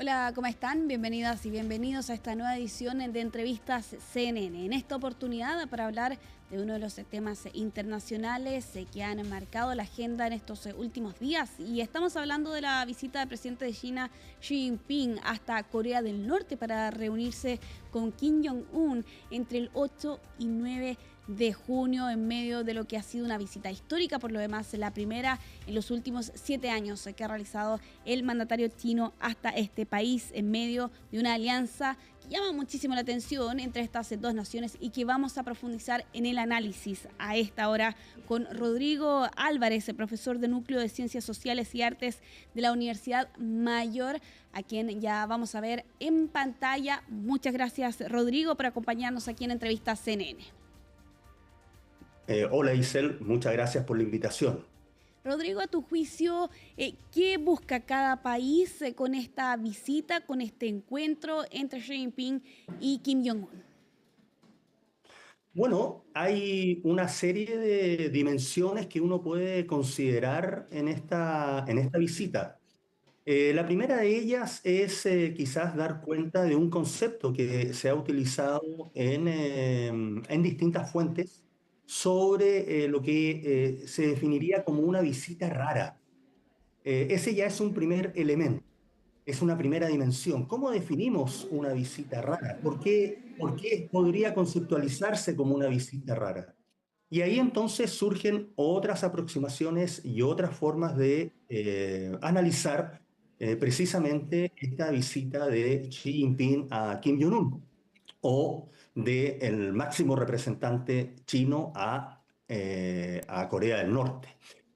Hola, ¿cómo están? Bienvenidas y bienvenidos a esta nueva edición de Entrevistas CNN. En esta oportunidad para hablar de uno de los temas internacionales que han marcado la agenda en estos últimos días. Y estamos hablando de la visita del presidente de China, Xi Jinping, hasta Corea del Norte para reunirse con Kim Jong-un entre el 8 y 9 de junio, en medio de lo que ha sido una visita histórica, por lo demás la primera en los últimos 7 años que ha realizado el mandatario chino hasta este país, en medio de una alianza que llama muchísimo la atención entre estas dos naciones y que vamos a profundizar en el análisis a esta hora con Rodrigo Álvarez, profesor de Núcleo de Ciencias Sociales y Artes de la Universidad Mayor, a quien ya vamos a ver en pantalla. Muchas gracias, Rodrigo, por acompañarnos aquí en Entrevistas CNN. Hola Isel, muchas gracias por la invitación. Rodrigo, a tu juicio, ¿qué busca cada país con esta visita, con este encuentro entre Xi Jinping y Kim Jong-un? Bueno, hay una serie de dimensiones que uno puede considerar en esta visita. La primera de ellas es quizás dar cuenta de un concepto que se ha utilizado en distintas fuentes sobre lo que se definiría como una visita rara. Ese ya es un primer elemento. Es una primera dimensión. ¿Cómo definimos una visita rara? ¿Por qué podría conceptualizarse como una visita rara? Y ahí entonces surgen otras aproximaciones y otras formas de analizar precisamente esta visita de Xi Jinping a Kim Jong-un o del máximo representante chino a Corea del Norte.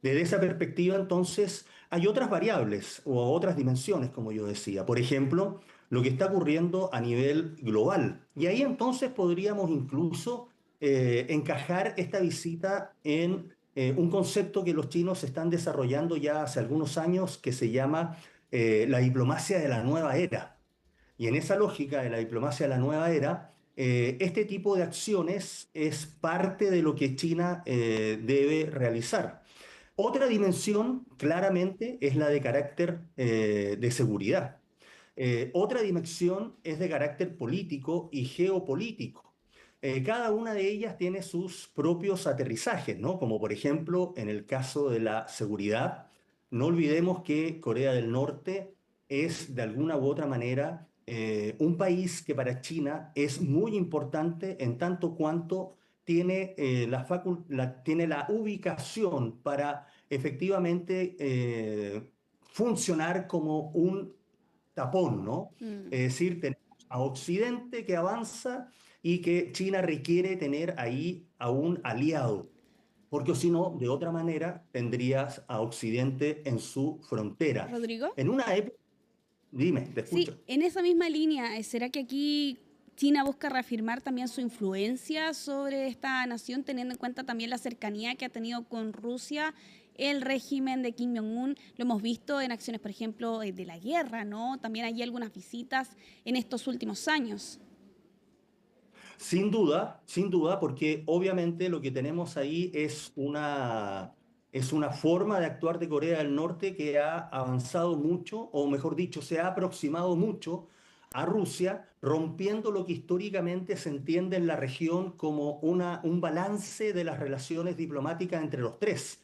Desde esa perspectiva, entonces, hay otras variables o otras dimensiones, como yo decía. Por ejemplo, lo que está ocurriendo a nivel global. Y ahí entonces podríamos incluso encajar esta visita en un concepto que los chinos están desarrollando ya hace algunos años que se llama la diplomacia de la nueva era. Y en esa lógica de la diplomacia de la nueva era, este tipo de acciones es parte de lo que China debe realizar. Otra dimensión, claramente, es la de carácter de seguridad. Otra dimensión es de carácter político y geopolítico. Cada una de ellas tiene sus propios aterrizajes, ¿no? Como por ejemplo, en el caso de la seguridad, no olvidemos que Corea del Norte es de alguna u otra manera un país que para China es muy importante en tanto cuanto tiene, tiene la ubicación para efectivamente funcionar como un tapón, ¿no? Mm. Es decir, tenemos a Occidente que avanza y que China requiere tener ahí a un aliado, porque si no, de otra manera, tendrías a Occidente en su frontera. Rodrigo. En una época, dime, te Sí, escucho. en esa misma línea, ¿será que aquí China busca reafirmar también su influencia sobre esta nación, teniendo en cuenta también la cercanía que ha tenido con Rusia el régimen de Kim Jong-un? Lo hemos visto en acciones, por ejemplo, de la guerra, ¿no? También hay algunas visitas en estos últimos años. Sin duda, porque obviamente lo que tenemos ahí es una forma de actuar de Corea del Norte que ha avanzado mucho, o mejor dicho, se ha aproximado mucho a Rusia, rompiendo lo que históricamente se entiende en la región como un balance de las relaciones diplomáticas entre los tres.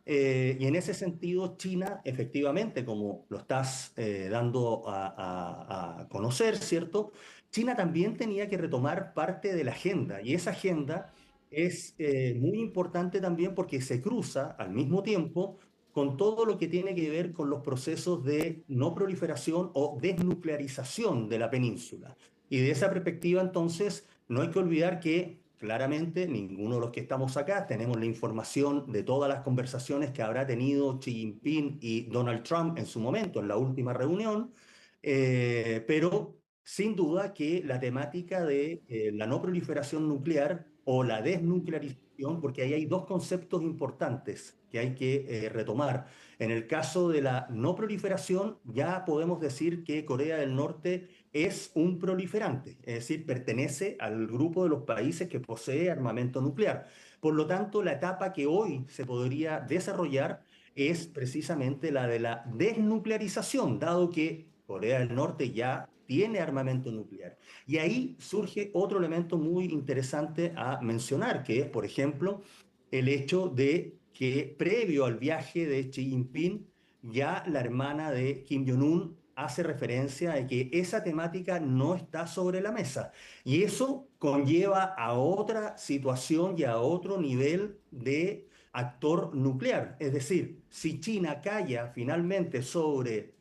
Y en ese sentido, China, efectivamente, como lo estás dando a conocer, ¿cierto? China también tenía que retomar parte de la agenda, y esa agenda es muy importante también porque se cruza al mismo tiempo con todo lo que tiene que ver con los procesos de no proliferación o desnuclearización de la península. Y de esa perspectiva, entonces, no hay que olvidar que claramente ninguno de los que estamos acá tenemos la información de todas las conversaciones que habrá tenido Xi Jinping y Donald Trump en su momento, en la última reunión, pero sin duda que la temática de la no proliferación nuclear o la desnuclearización, porque ahí hay dos conceptos importantes que hay que retomar. En el caso de la no proliferación, ya podemos decir que Corea del Norte es un proliferante, es decir, pertenece al grupo de los países que posee armamento nuclear. Por lo tanto, la etapa que hoy se podría desarrollar es precisamente la de la desnuclearización, dado que Corea del Norte ya tiene armamento nuclear. Y ahí surge otro elemento muy interesante a mencionar, que es, por ejemplo, el hecho de que previo al viaje de Xi Jinping, ya la hermana de Kim Jong-un hace referencia a que esa temática no está sobre la mesa. Y eso conlleva a otra situación y a otro nivel de actor nuclear. Es decir, si China calla finalmente sobre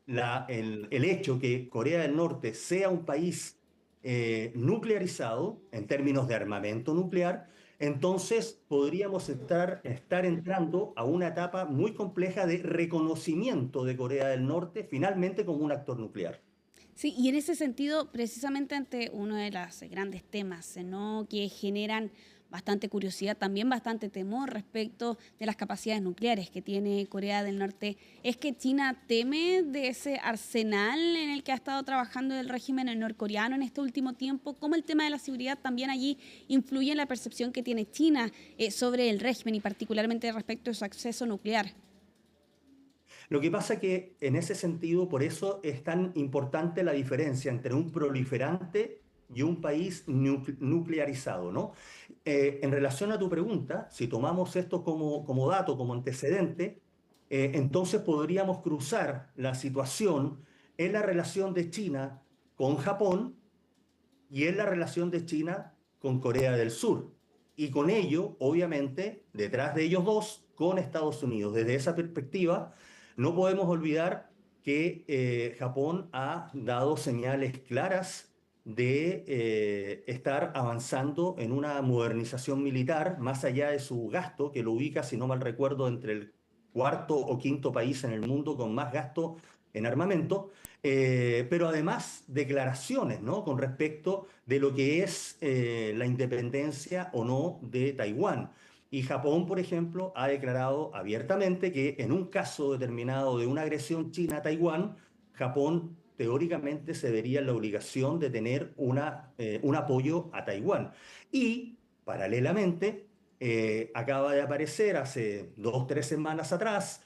el hecho que Corea del Norte sea un país nuclearizado en términos de armamento nuclear, entonces podríamos estar entrando a una etapa muy compleja de reconocimiento de Corea del Norte finalmente como un actor nuclear. Sí, y en ese sentido, precisamente ante uno de los grandes temas, ¿no?, que generan bastante curiosidad, también bastante temor respecto de las capacidades nucleares que tiene Corea del Norte, es que China teme de ese arsenal en el que ha estado trabajando el régimen norcoreano en este último tiempo, cómo el tema de la seguridad también allí influye en la percepción que tiene China sobre el régimen y particularmente respecto de su acceso nuclear. Lo que pasa que en ese sentido, por eso es tan importante la diferencia entre un proliferante y un país nuclearizado, ¿no? En relación a tu pregunta, si tomamos esto como dato, como antecedente, entonces podríamos cruzar la situación en la relación de China con Japón y en la relación de China con Corea del Sur. Y con ello, obviamente, detrás de ellos dos, con Estados Unidos. Desde esa perspectiva, no podemos olvidar que Japón ha dado señales claras de estar avanzando en una modernización militar, más allá de su gasto, que lo ubica, si no mal recuerdo, entre el cuarto o quinto país en el mundo con más gasto en armamento, pero además declaraciones, ¿no?, con respecto de lo que es la independencia o no de Taiwán. Y Japón, por ejemplo, ha declarado abiertamente que en un caso determinado de una agresión china a Taiwán, Japón teóricamente se vería en la obligación de tener un apoyo a Taiwán. Y, paralelamente, acaba de aparecer hace 2 o 3 semanas atrás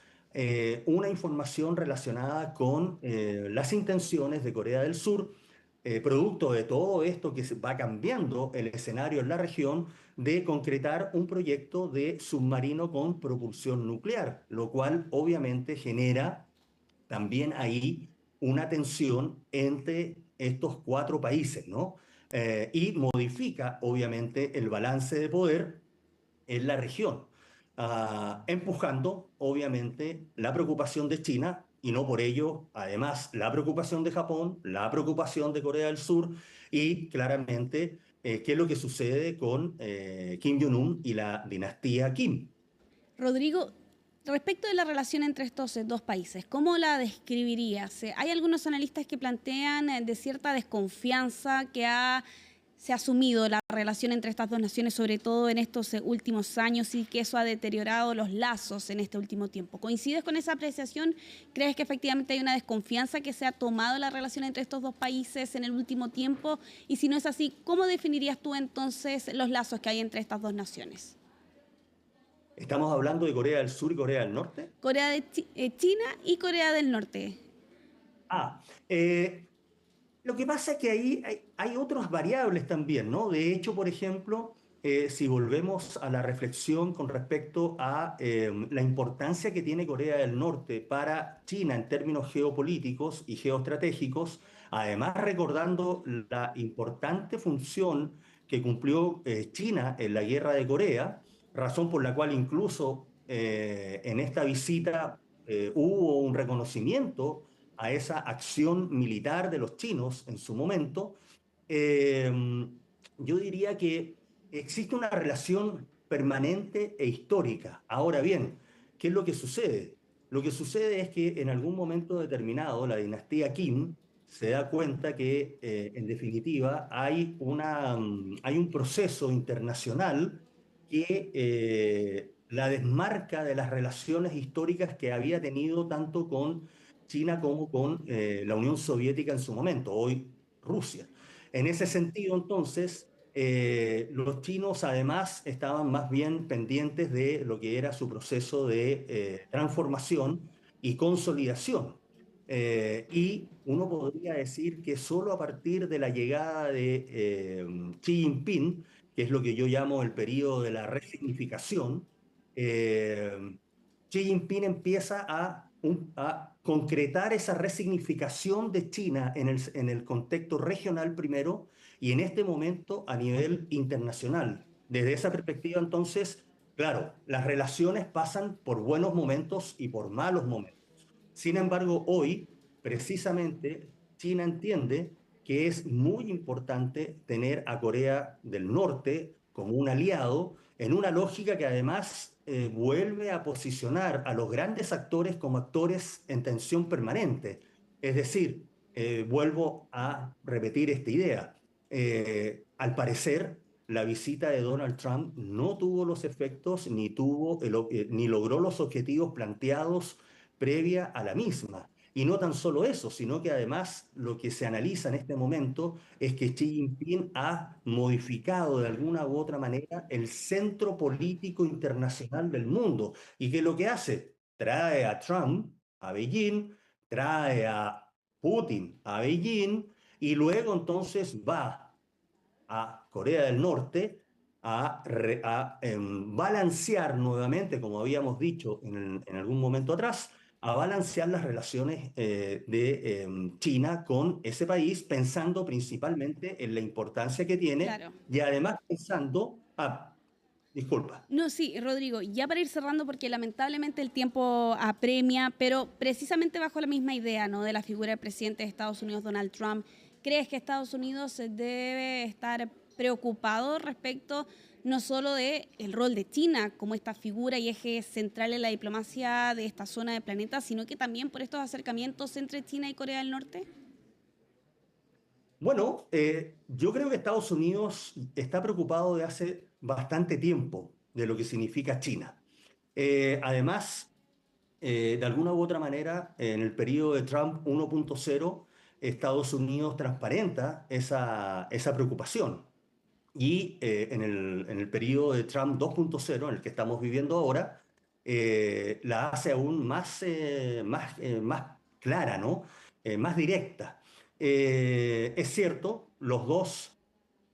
una información relacionada con las intenciones de Corea del Sur, producto de todo esto que se va cambiando el escenario en la región, de concretar un proyecto de submarino con propulsión nuclear, lo cual obviamente genera también ahí una tensión entre estos cuatro países, ¿no? Y modifica obviamente el balance de poder en la región, empujando obviamente la preocupación de China y no por ello, además, la preocupación de Japón, la preocupación de Corea del Sur y claramente qué es lo que sucede con Kim Jong-un y la dinastía Kim. Rodrigo, respecto de la relación entre estos dos países, ¿cómo la describirías? Hay algunos analistas que plantean de cierta desconfianza se ha asumido la relación entre estas dos naciones, sobre todo en estos últimos años, y que eso ha deteriorado los lazos en este último tiempo. ¿Coincides con esa apreciación? ¿Crees que efectivamente hay una desconfianza que se ha tomado la relación entre estos dos países en el último tiempo? Y si no es así, ¿cómo definirías tú entonces los lazos que hay entre estas dos naciones? ¿Estamos hablando de Corea del Sur y Corea del Norte? China y Corea del Norte. Ah, eh, Lo que pasa es que ahí hay otras variables también, ¿no? De hecho, por ejemplo, si volvemos a la reflexión con respecto a la importancia que tiene Corea del Norte para China en términos geopolíticos y geoestratégicos, además recordando la importante función que cumplió China en la guerra de Corea, razón por la cual incluso en esta visita hubo un reconocimiento a esa acción militar de los chinos en su momento, eh, yo diría que existe una relación permanente e histórica. Ahora bien, ¿qué es lo que sucede? Lo que sucede es que en algún momento determinado la dinastía Kim se da cuenta que, en definitiva, hay un proceso internacional que la desmarca de las relaciones históricas que había tenido tanto con China como con la Unión Soviética en su momento, hoy Rusia. En ese sentido, entonces, los chinos además estaban más bien pendientes de lo que era su proceso de transformación y consolidación. Y uno podría decir que solo a partir de la llegada de Xi Jinping, que es lo que yo llamo el periodo de la resignificación, eh, Xi Jinping empieza a concretar esa resignificación de China en el contexto regional primero y en este momento a nivel internacional. Desde esa perspectiva, entonces, claro, las relaciones pasan por buenos momentos y por malos momentos. Sin embargo, hoy, precisamente, China entiende que es muy importante tener a Corea del Norte como un aliado en una lógica que además vuelve a posicionar a los grandes actores como actores en tensión permanente. Es decir, vuelvo a repetir esta idea. Al parecer, la visita de Donald Trump no tuvo los efectos ni logró los objetivos planteados previa a la misma. Y no tan solo eso, sino que además lo que se analiza en este momento es que Xi Jinping ha modificado de alguna u otra manera el centro político internacional del mundo y que lo que hace, trae a Trump a Beijing, trae a Putin a Beijing y luego entonces va a Corea del Norte a balancear nuevamente, como habíamos dicho en algún momento atrás, a balancear las relaciones de China con ese país, pensando principalmente en la importancia que tiene Claro. y además pensando, disculpa. No, sí, Rodrigo, ya para ir cerrando, porque lamentablemente el tiempo apremia, pero precisamente bajo la misma idea, ¿no?, de la figura del presidente de Estados Unidos, Donald Trump, ¿crees que Estados Unidos debe estar preocupado respecto no solo de el rol de China como esta figura y eje central en la diplomacia de esta zona del planeta, sino que también por estos acercamientos entre China y Corea del Norte? Bueno, yo creo que Estados Unidos está preocupado de hace bastante tiempo de lo que significa China. Además, de alguna u otra manera, en el periodo de Trump 1.0, Estados Unidos transparenta esa preocupación. Y en el periodo de Trump 2.0, en el que estamos viviendo ahora, la hace aún más clara, ¿no? Más directa. Es cierto, los dos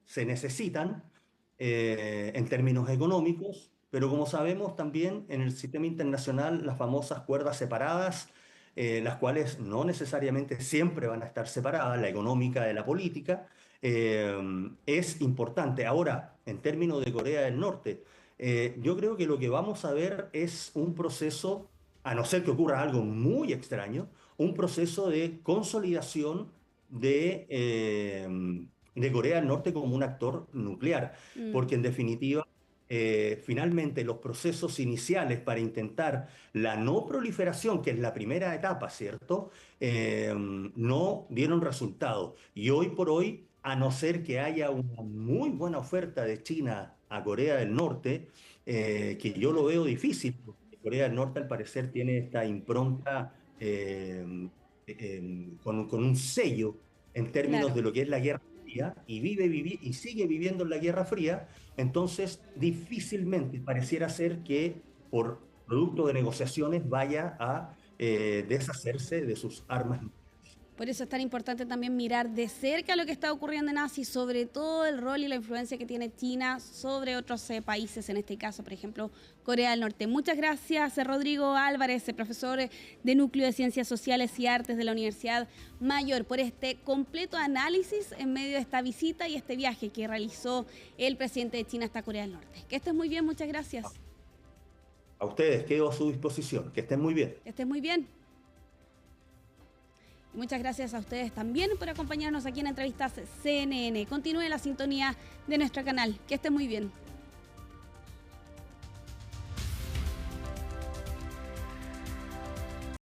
se necesitan en términos económicos, pero como sabemos también en el sistema internacional las famosas cuerdas separadas, las cuales no necesariamente siempre van a estar separadas, la económica de la política, es importante. Ahora, en términos de Corea del Norte, yo creo que lo que vamos a ver es un proceso, a no ser que ocurra algo muy extraño, un proceso de consolidación de Corea del Norte como un actor nuclear, Mm. porque en definitiva, finalmente los procesos iniciales para intentar la no proliferación, que es la primera etapa, ¿cierto? No dieron resultado. Y hoy por hoy, a no ser que haya una muy buena oferta de China a Corea del Norte, que yo lo veo difícil, porque Corea del Norte al parecer tiene esta impronta con un sello en términos Claro. de lo que es la Guerra Fría y y sigue viviendo en la Guerra Fría, entonces difícilmente pareciera ser que por producto de negociaciones vaya a deshacerse de sus armas. Por eso es tan importante también mirar de cerca lo que está ocurriendo en Asia y sobre todo el rol y la influencia que tiene China sobre otros países, en este caso, por ejemplo, Corea del Norte. Muchas gracias, Rodrigo Álvarez, profesor de Núcleo de Ciencias Sociales y Artes de la Universidad Mayor, por este completo análisis en medio de esta visita y este viaje que realizó el presidente de China hasta Corea del Norte. Que estés muy bien, muchas gracias. A ustedes quedo a su disposición. Que estén muy bien. Que estés muy bien. Muchas gracias a ustedes también por acompañarnos aquí en Entrevistas CNN. Continúe la sintonía de nuestro canal. Que esté muy bien.